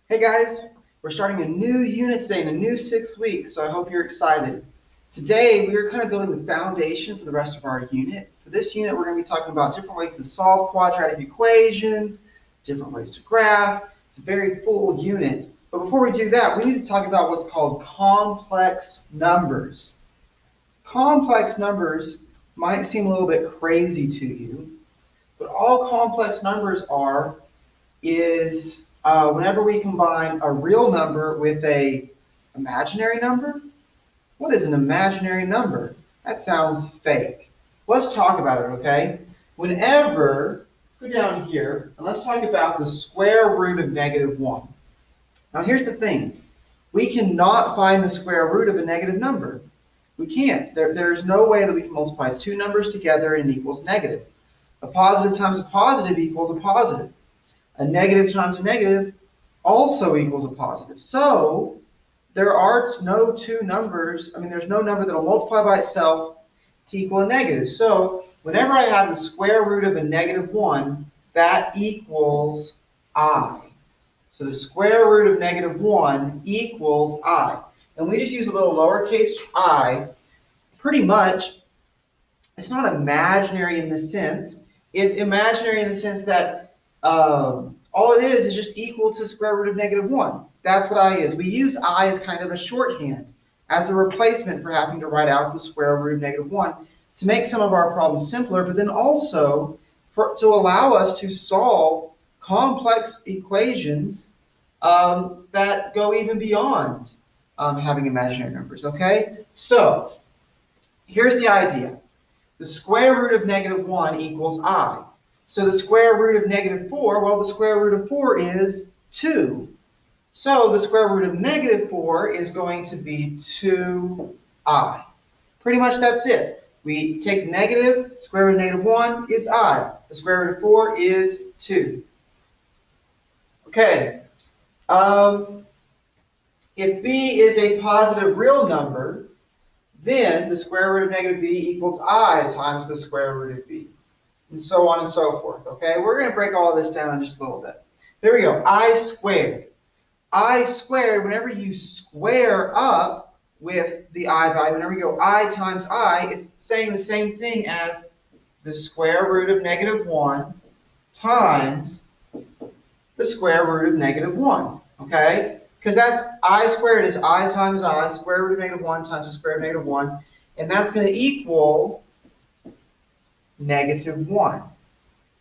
Hey guys, we're starting a new unit today in a new 6 weeks, so I hope you're excited. Today we are kind of building the foundation for the rest of our unit. For this unit, we're going to be talking about different ways to solve quadratic equations, different ways to graph. It's a very full unit. But before we do that, we need to talk about what's called complex numbers. Complex numbers might seem a little bit crazy to you, but all complex numbers are is whenever we combine a real number with a imaginary number. What is an imaginary number? That sounds fake. Let's talk about it, okay? Whenever, let's go down here and let's talk about the square root of -1. Now here's the thing. We cannot find the square root of a negative number. We can't. There's no way that we can multiply two numbers together and it equals negative. A positive times a positive equals a positive. A negative times a negative also equals a positive. So there are no two numbers, there's no number that will multiply by itself to equal a negative. So whenever I have the square root of a -1, that equals I. So the square root of -1 equals I. And we just use a little lowercase I. Pretty much, it's not imaginary in the sense. It's imaginary in the sense that all it is just equal to square root of -1. That's what I is. We use I as kind of a shorthand, as a replacement for having to write out the square root of -1 to make some of our problems simpler, but then also to allow us to solve complex equations that go even beyond having imaginary numbers, okay? So here's the idea. The square root of -1 equals I. So the square root of -4, well, the square root of 4 is 2. So the square root of -4 is going to be 2I. Pretty much that's it. We take the negative, square root of -1 is I. The square root of 4 is 2. Okay. If b is a positive real number, then the square root of -b equals I times the square root of b. And so on and so forth, okay? We're going to break all of this down in just a little bit. There we go, I squared. I squared, whenever you square up with the I value, whenever you go I times I, it's saying the same thing as the square root of -1 times the square root of -1, okay? Because that's I squared is I times I, square root of -1 times the square root of -1, and that's going to equal -1.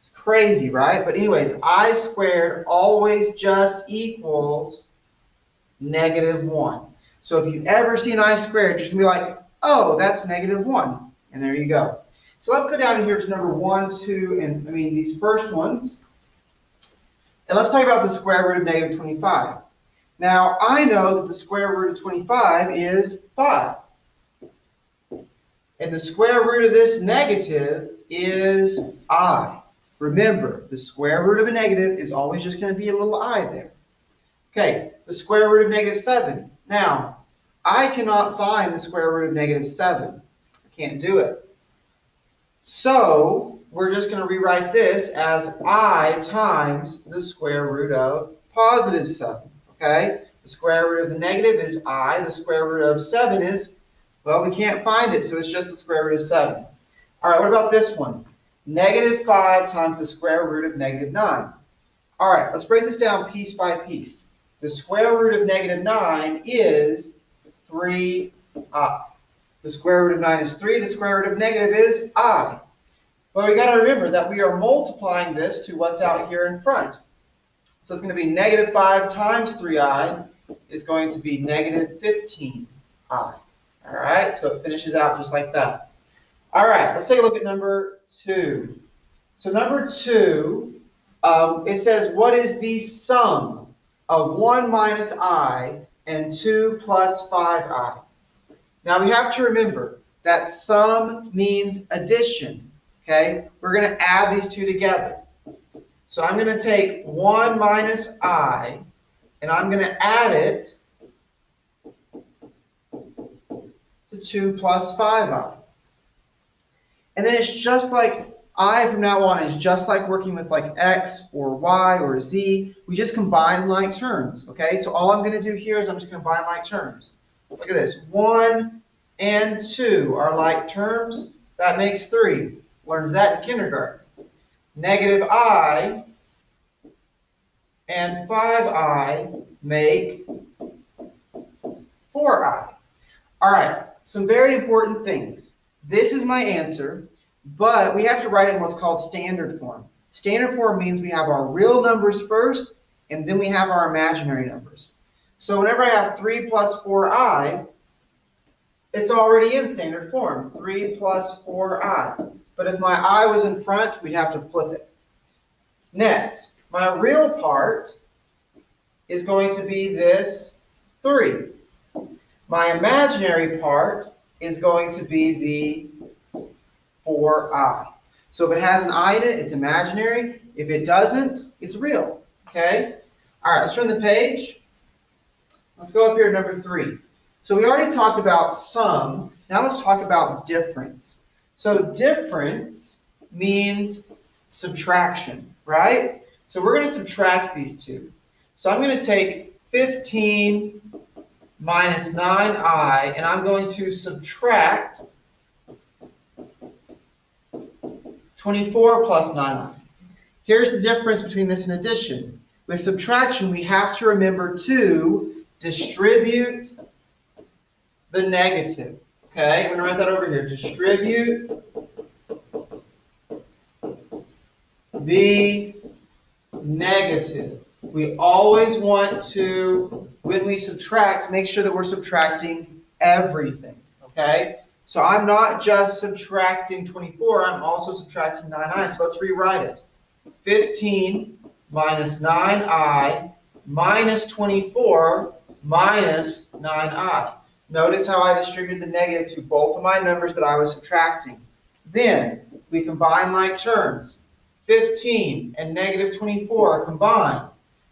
It's crazy, right? But anyways, I squared always just equals -1. So if you ever see an I squared, you're just going to be like, oh, that's -1. And there you go. So let's go down here to number 1, 2, and these first ones. And let's talk about the square root of -25. Now, I know that the square root of 25 is 5. And the square root of this negative is I. Remember, the square root of a negative is always just going to be a little I there. Okay, the square root of -7. Now, I cannot find the square root of -7. I can't do it. So, we're just going to rewrite this as I times the square root of +7. Okay, the square root of the negative is I. The square root of 7 is, well, we can't find it, so it's just the square root of 7. All right, what about this one? -5 times the square root of -9. All right, let's break this down piece by piece. The square root of -9 is 3I. The square root of 9 is 3. The square root of negative is I. But we got to remember that we are multiplying this to what's out here in front. So it's going to be -5 times 3I is going to be -15I. All right, so it finishes out just like that. All right, let's take a look at number 2. So number 2, it says, what is the sum of 1 minus I and 2 plus 5I? Now we have to remember that sum means addition, okay? We're going to add these two together. So I'm going to take 1 minus I, and I'm going to add it to 2 plus 5I. And then it's just like I from now on is just like working with like x or y or z. We just combine like terms, okay? So all I'm going to do here is I'm just going to combine like terms. Look at this. 1 and 2 are like terms. That makes 3. Learned that in kindergarten. Negative I and 5i make 4i. All right, some very important things. This is my answer, but we have to write it in what's called standard form. Standard form means we have our real numbers first, and then we have our imaginary numbers. So whenever I have 3 plus 4i, it's already in standard form, 3 plus 4i. But if my I was in front, we'd have to flip it. Next, my real part is going to be this 3. My imaginary part is going to be the 4i. So if it has an I in it, it's imaginary. If it doesn't, it's real. Okay? All right, let's turn the page. Let's go up here to number 3. So we already talked about sum. Now let's talk about difference. So difference means subtraction, right? So we're going to subtract these two. So I'm going to take 15 minus 9i, and I'm going to subtract 24 plus 9i. Here's the difference between this and addition. With subtraction, we have to remember to distribute the negative. Okay, I'm going to write that over here. Distribute the negative. We always want to, when we subtract, make sure that we're subtracting everything. Okay? So I'm not just subtracting 24, I'm also subtracting 9i. So let's rewrite it. 15 minus 9i minus 24 minus 9i. Notice how I distributed the negative to both of my numbers that I was subtracting. Then we combine like terms. 15 and negative 24 combine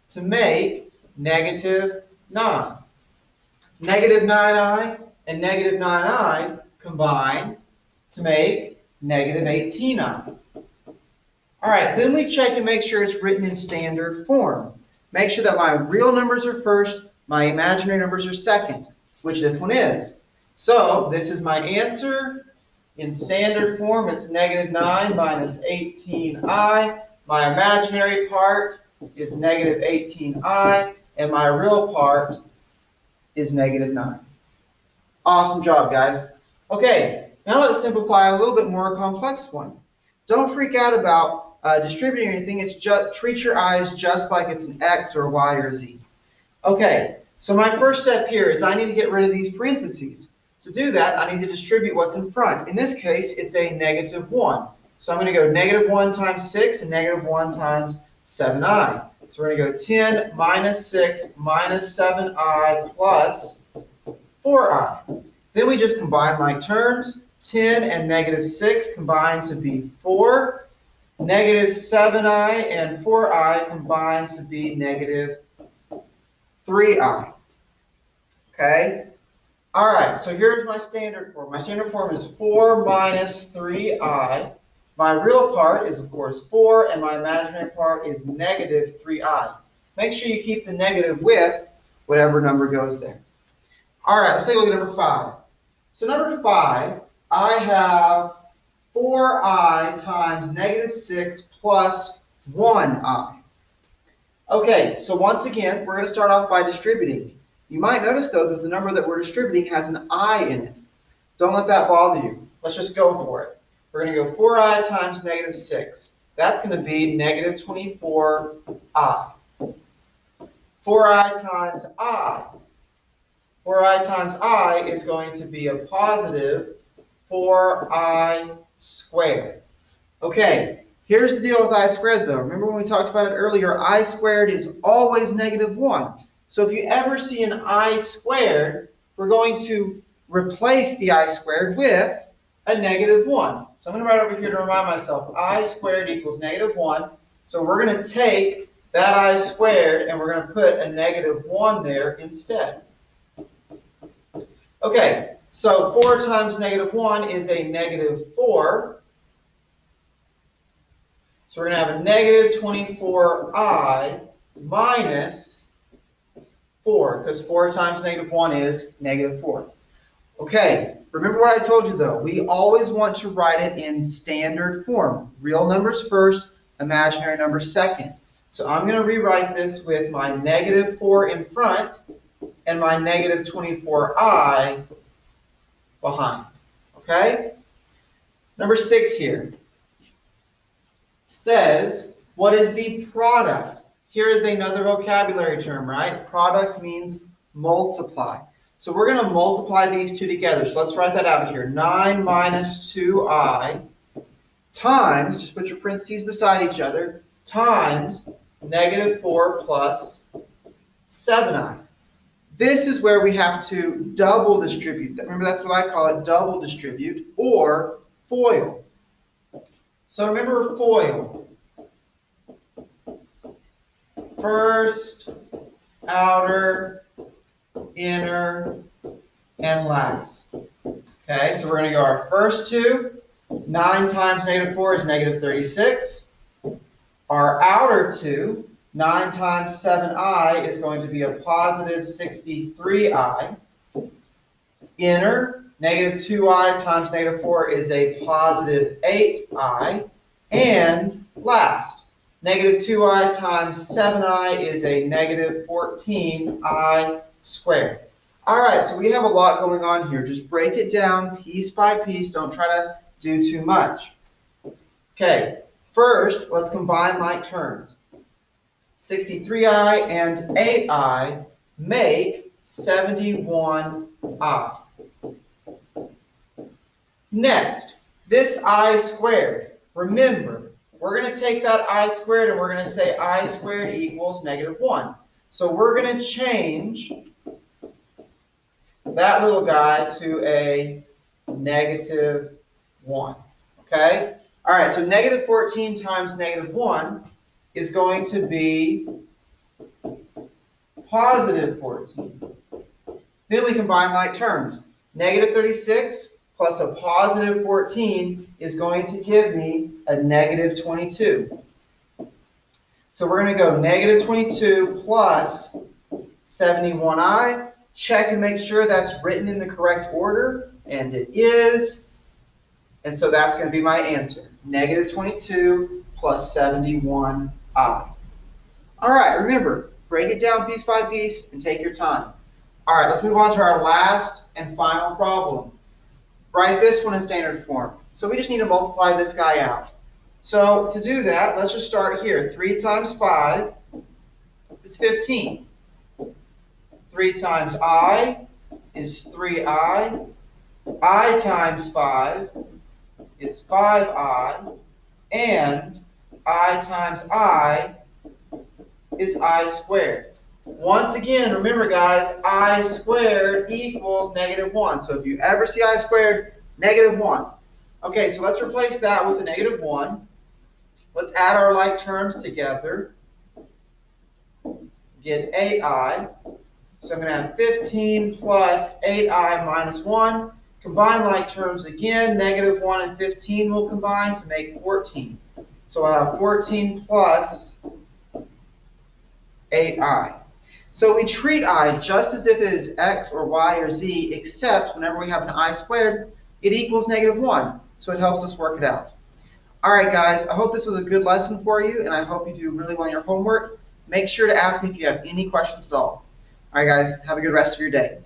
to make negative 9. Negative 9i and negative 9i combine to make negative 18i. All right, then we check and make sure it's written in standard form. Make sure that my real numbers are first, my imaginary numbers are second, which this one is. So this is my answer. In standard form, it's negative 9 minus 18i. My imaginary part is negative 18i, and my real part is negative 9. Awesome job, guys. Okay, now let's simplify a little bit more complex one. Don't freak out about distributing anything. It's just treat your i's just like it's an x or y or z. Okay, so my first step here is I need to get rid of these parentheses. To do that, I need to distribute what's in front. In this case, it's a negative 1. So I'm going to go negative 1 times 6 and negative 1 times 7i. So we're going to go 10 minus 6 minus 7i plus 4i. Then we just combine like terms. 10 and negative 6 combine to be 4. Negative 7i and 4i combine to be negative 3i. Okay? All right, so here's my standard form. My standard form is 4 minus 3i. My real part is, of course, 4, and my imaginary part is negative 3i. Make sure you keep the negative with whatever number goes there. All right, let's take a look at number 5. So number 5, I have 4i times negative 6 plus 1i. Okay, so once again, we're going to start off by distributing. You might notice, though, that the number that we're distributing has an I in it. Don't let that bother you. Let's just go for it. We're going to go 4i times negative 6. That's going to be negative 24i. 4i times I. 4i times I is going to be a positive 4i squared. Okay, here's the deal with I squared, though. Remember when we talked about it earlier, I squared is always negative 1. So if you ever see an I squared, we're going to replace the I squared with a negative 1. So I'm going to write over here to remind myself, I squared equals negative 1. So we're going to take that I squared and we're going to put a negative 1 there instead. Okay, so 4 times negative 1 is a negative 4. So we're going to have a negative 24I minus 4, because 4 times negative 1 is negative 4. Okay, remember what I told you though. We always want to write it in standard form. Real numbers first, imaginary numbers second. So I'm going to rewrite this with my negative 4 in front and my negative 24I behind. Okay? Number 6 here says, what is the product? Here is another vocabulary term, right? Product means multiply. So we're going to multiply these two together. So let's write that out here. 9 minus 2I times, just put your parentheses beside each other, times negative 4 plus 7I. This is where we have to double distribute. Remember, that's what I call it, double distribute, or FOIL. So remember FOIL. First, outer, inner, and last. Okay, so we're going to go our first two. 9 times negative 4 is negative 36. Our outer two, 9 times 7I is going to be a positive 63I. Inner, negative 2I times negative 4 is a positive 8I. And last, negative 2I times 7I is a negative 14I squared. All right, so we have a lot going on here. Just break it down piece by piece. Don't try to do too much. Okay, first, let's combine like terms. 63I and 8I make 71I. Next, this I squared. Remember, we're going to take that I squared and we're going to say I squared equals negative 1. So we're going to change that little guy to a negative 1. Okay? All right, so negative 14 times negative 1 is going to be positive 14. Then we combine like terms. Negative 36 plus a positive 14 is going to give me a negative 22. So we're going to go negative 22 plus 71I. Check and make sure that's written in the correct order, and it is. And so that's going to be my answer. Negative 22 plus 71I. All right, remember, break it down piece by piece and take your time. All right, let's move on to our last and final problem. Write this one in standard form. So we just need to multiply this guy out. So to do that, let's just start here. 3 times 5 is 15. 3 times I is 3I. I times 5 is 5I. And I times I is I squared. Once again, remember guys, I squared equals negative 1. So if you ever see I squared, negative 1. Okay, so let's replace that with a negative 1. Let's add our like terms together. Get 8I. So I'm going to have 15 plus 8I minus 1. Combine like terms again. Negative 1 and 15 will combine to make 14. So I have 14 plus 8I. So we treat I just as if it is x or y or z, except whenever we have an I squared, it equals negative 1. So it helps us work it out. All right, guys, I hope this was a good lesson for you, and I hope you do really well in your homework. Make sure to ask me if you have any questions at all. All right, guys, have a good rest of your day.